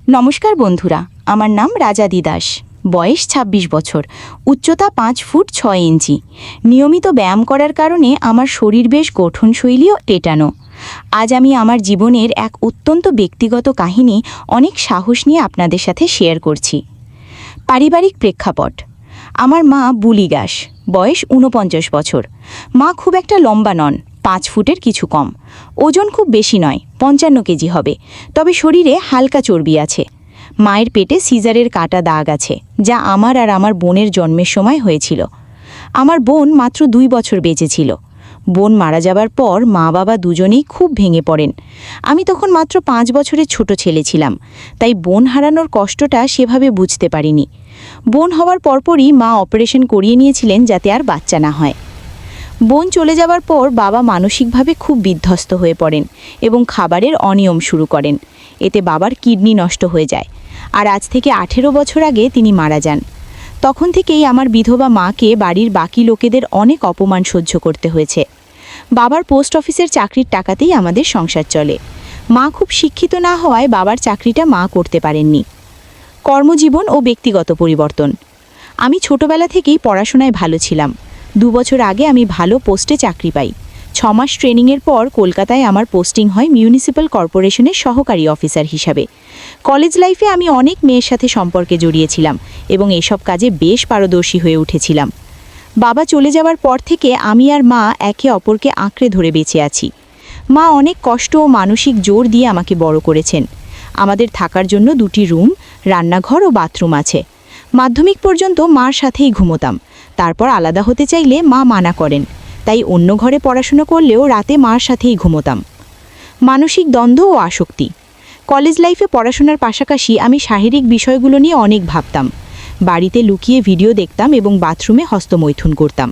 নমস্কার বন্ধুরা, আমার নাম রাজাদি দাস। বয়স ২৬ বছর, উচ্চতা ৫ ফুট ৬ ইঞ্চি। নিয়মিত ব্যায়াম করার কারণে আমার শরীর বেশ গঠনশৈলীও টেটানো। আজ আমি আমার জীবনের এক অত্যন্ত ব্যক্তিগত কাহিনী অনেক সাহস নিয়ে আপনাদের সাথে শেয়ার করছি। পারিবারিক প্রেক্ষাপট: আমার মা বুলি দাস, বয়স ৪৯ বছর। মা খুব একটা লম্বা নন, ৫ ফুটের কিছু কম। ওজন খুব বেশি নয়, ৫৫ কেজি হবে, তবে শরীরে হালকা চর্বি আছে। মায়ের পেটে সিজারের কাটা দাগ আছে, যা আমার আর আমার বোনের জন্মের সময় হয়েছিল। আমার বোন মাত্র ২ বছর বেঁচে ছিল। বোন মারা যাবার পর মা বাবা দুজনেই খুব ভেঙে পড়েন। আমি তখন মাত্র ৫ বছরের ছোট ছেলে ছিলাম, তাই বোন হারানোর কষ্টটা সেভাবে বুঝতে পারিনি। বোন হওয়ার পরপরই মা অপারেশন করিয়ে নিয়েছিলেন যাতে আর বাচ্চা না হয়। বোন চলে যাবার পর বাবা মানসিকভাবে খুব বিধ্বস্ত হয়ে পড়েন এবং খাবারের অনিয়ম শুরু করেন। এতে বাবার কিডনি নষ্ট হয়ে যায়, আর আজ থেকে ১৮ বছর আগে তিনি মারা যান। তখন থেকেই আমার বিধবা মাকে বাড়ির বাকি লোকেদের অনেক অপমান সহ্য করতে হয়েছে। বাবার পোস্ট অফিসের চাকরির টাকাতেই আমাদের সংসার চলে। মা খুব শিক্ষিত না হওয়ায় বাবার চাকরিটা মা করতে পারেননি। কর্মজীবন ও ব্যক্তিগত পরিবর্তন: আমি ছোটবেলা থেকেই পড়াশোনায় ভালো ছিলাম। ২ বছর আগে আমি ভালো পোস্টে চাকরি পাই। ৬ মাস ট্রেনিংয়ের পর কলকাতায় আমার পোস্টিং হয় মিউনিসিপ্যাল কর্পোরেশনের সহকারী অফিসার হিসাবে। কলেজ লাইফে আমি অনেক মেয়ের সাথে সম্পর্কে জড়িয়েছিলাম এবং এসব কাজে বেশ পারদর্শী হয়ে উঠেছিলাম। বাবা চলে যাওয়ার পর থেকে আমি আর মা একে অপরকে আঁকড়ে ধরে বেঁচে আছি। মা অনেক কষ্ট ও মানসিক জোর দিয়ে আমাকে বড় করেছেন। আমাদের থাকার জন্য ২টি রুম, রান্নাঘর ও বাথরুম আছে। মাধ্যমিক পর্যন্ত মার সাথেই ঘুমোতাম। তারপর আলাদা হতে চাইলে মা মানা করেন, তাই অন্য ঘরে পড়াশোনা করলেও রাতে মার সাথেই ঘুমোতাম। মানসিক দ্বন্দ্ব ও আসক্তি: কলেজ লাইফে পড়াশোনার পাশাপাশি আমি শারীরিক বিষয়গুলো নিয়ে অনেক ভাবতাম। বাড়িতে লুকিয়ে ভিডিও দেখতাম এবং বাথরুমে হস্তমৈথুন করতাম।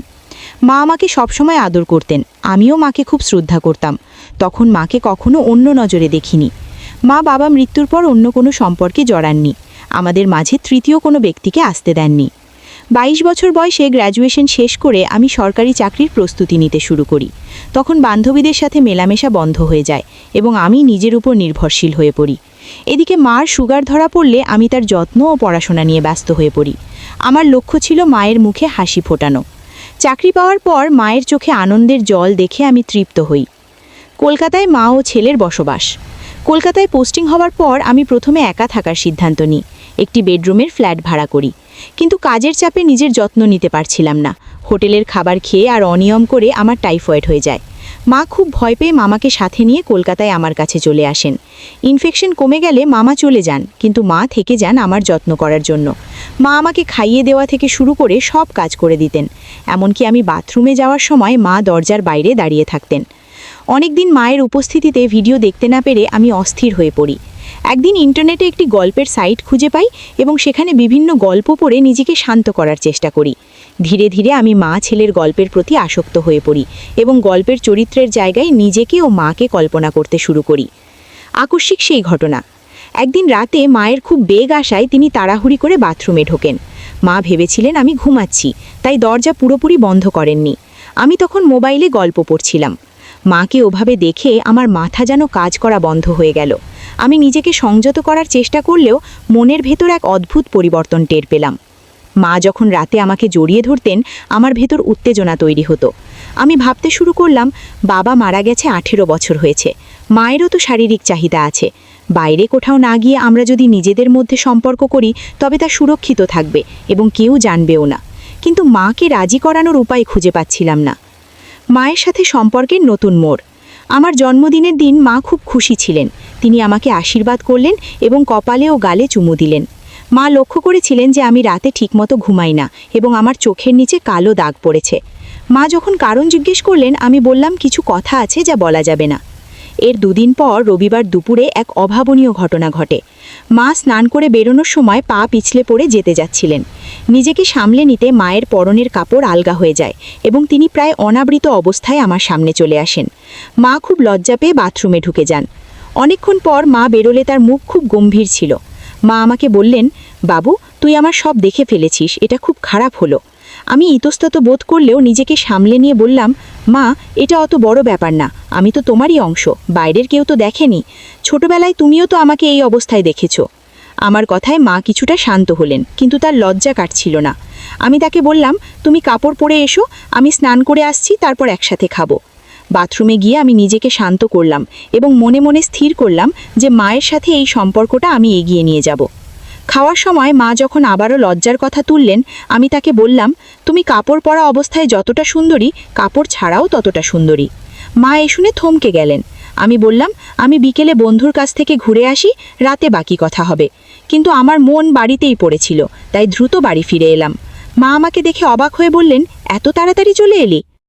মা আমাকে সবসময় আদর করতেন, আমিও মাকে খুব শ্রদ্ধা করতাম। তখন মাকে কখনো অন্য নজরে দেখিনি। মা বাবা মৃত্যুর পর অন্য কোনো সম্পর্কে জড়াননি। আমাদের মাঝে তৃতীয় কোনো ব্যক্তিকে আসতে দেননি। ২২ বছর বয়সে গ্র্যাজুয়েশন শেষ করে আমি সরকারি চাকরির প্রস্তুতি নিতে শুরু করি। তখন বান্ধবীদের সাথে মেলামেশা বন্ধ হয়ে যায় এবং আমি নিজের উপর নির্ভরশীল হয়ে পড়ি। এদিকে মার সুগার ধরা পড়লে আমি তার যত্ন ও পড়াশোনা নিয়ে ব্যস্ত হয়ে পড়ি। আমার লক্ষ্য ছিল মায়ের মুখে হাসি ফোটানো। চাকরি পাওয়ার পর মায়ের চোখে আনন্দের জল দেখে আমি তৃপ্ত হই। কলকাতায় মা ও ছেলের বসবাস: কলকাতায় পোস্টিং হওয়ার পর আমি প্রথমে একা থাকার সিদ্ধান্ত নিই। একটি বেডরুমের ফ্ল্যাট ভাড়া করি, কিন্তু কাজের চাপে নিজের যত্ন নিতে পারছিলাম না। হোটেলের খাবার খেয়ে আর অনিয়ম করে আমার টাইফয়েড হয়ে যায়। মা খুব ভয় পেয়ে মামাকে সাথে নিয়ে কলকাতায় আমার কাছে চলে আসেন। ইনফেকশন কমে গেলে মামা চলে যান, কিন্তু মা থেকে যান আমার যত্ন করার জন্য। মা আমাকে খাইয়ে দেওয়া থেকে শুরু করে সব কাজ করে দিতেন। এমনকি আমি বাথরুমে যাওয়ার সময় মা দরজার বাইরে দাঁড়িয়ে থাকতেন। অনেকদিন মায়ের উপস্থিতিতে ভিডিও দেখতে না পেরে আমি অস্থির হয়ে পড়ি। একদিন ইন্টারনেটে একটি গল্পের সাইট খুঁজে পাই এবং সেখানে বিভিন্ন গল্প পড়ে নিজেকে শান্ত করার চেষ্টা করি। ধীরে ধীরে আমি মা ছেলের গল্পের প্রতি আসক্ত হয়ে পড়ি এবং গল্পের চরিত্রের জায়গায় নিজেকে ও মাকে কল্পনা করতে শুরু করি। আকস্মিক সেই ঘটনা: একদিন রাতে মায়ের খুব বেগ আসায় তিনি তাড়াহুড়ি করে বাথরুমে ঢোকেন। মা ভেবেছিলেন আমি ঘুমাচ্ছি, তাই দরজা পুরোপুরি বন্ধ করেননি। আমি তখন মোবাইলে গল্প পড়ছিলাম। মাকে ওভাবে দেখে আমার মাথা যেন কাজ করা বন্ধ হয়ে গেল। আমি নিজেকে সংযত করার চেষ্টা করলেও মনের ভেতর এক অদ্ভুত পরিবর্তন টের পেলাম। মা যখন রাতে আমাকে জড়িয়ে ধরতেন, আমার ভেতর উত্তেজনা তৈরি হতো। আমি ভাবতে শুরু করলাম, বাবা মারা গেছে ১৮ বছর হয়েছে, মায়েরও তো শারীরিক চাহিদা আছে। বাইরে কোথাও না গিয়ে আমরা যদি নিজেদের মধ্যে সম্পর্ক করি তবে তা সুরক্ষিত থাকবে এবং কেউ জানবেও না। কিন্তু মাকে রাজি করানোর উপায় খুঁজে পাচ্ছিলাম না। মায়ের সাথে সম্পর্কের নতুন মোড়: আমার জন্মদিনের দিন মা খুব খুশি ছিলেন। তিনি আমাকে আশীর্বাদ করলেন এবং কপালে ও গালে চুমু দিলেন। মা লক্ষ্য করেছিলেন যে আমি রাতে ঠিকমতো ঘুমাই না এবং আমার চোখের নিচে কালো দাগ পড়েছে। মা যখন কারণ জিজ্ঞেস করলেন, আমি বললাম কিছু কথা আছে যা বলা যাবে না। এর ২ দিন পর রবিবার দুপুরে এক অভাবনীয় ঘটনা ঘটে। মা স্নান করে বেরোনোর সময় পা পিছলে পড়ে যেতে যাচ্ছিলেন। নিজেকে সামলে নিতে মায়ের পরনের কাপড় আলগা হয়ে যায় এবং তিনি প্রায় অনাবৃত অবস্থায় আমার সামনে চলে আসেন। মা খুব লজ্জা পেয়ে বাথরুমে ঢুকে যান। অনেকক্ষণ পর মা বেরোলে তার মুখ খুব গম্ভীর ছিল। মা আমাকে বললেন, বাবু, তুই আমার সব দেখে ফেলেছিস, এটা খুব খারাপ হলো। আমি ইতস্তত বোধ করলেও নিজেকে সামলে নিয়ে বললাম, মা, এটা অত বড় ব্যাপার না, আমি তো তোমারই অংশ, বাইরের কেউ তো দেখেনি। ছোটবেলায় তুমিও তো আমাকে এই অবস্থায় দেখেছো। আমার কথায় মা কিছুটা শান্ত হলেন, কিন্তু তার লজ্জা কাটছিল না। আমি তাকে বললাম, তুমি কাপড় পরে এসো, আমি স্নান করে আসছি, তারপর একসাথে খাবো। বাথরুমে গিয়ে আমি নিজেকে শান্ত করলাম এবং মনে মনে স্থির করলাম যে মায়ের সাথে এই সম্পর্কটা আমি এগিয়ে নিয়ে যাব। খাওয়ার সময় মা যখন আবারও লজ্জার কথা তুললেন, আমি তাকে বললাম, তুমি কাপড় পরা অবস্থায় যতটা সুন্দরী, কাপড় ছাড়াও ততটা সুন্দরী। মা এ শুনে থমকে গেলেন। আমি বললাম, আমি বিকেলে বন্ধুর কাছ থেকে ঘুরে আসি, রাতে বাকি কথা হবে। কিন্তু আমার মন বাড়িতেই পড়েছিল, তাই দ্রুত বাড়ি ফিরে এলাম। মা আমাকে দেখে অবাক হয়ে বললেন, এত তাড়াতাড়ি চলে এলি?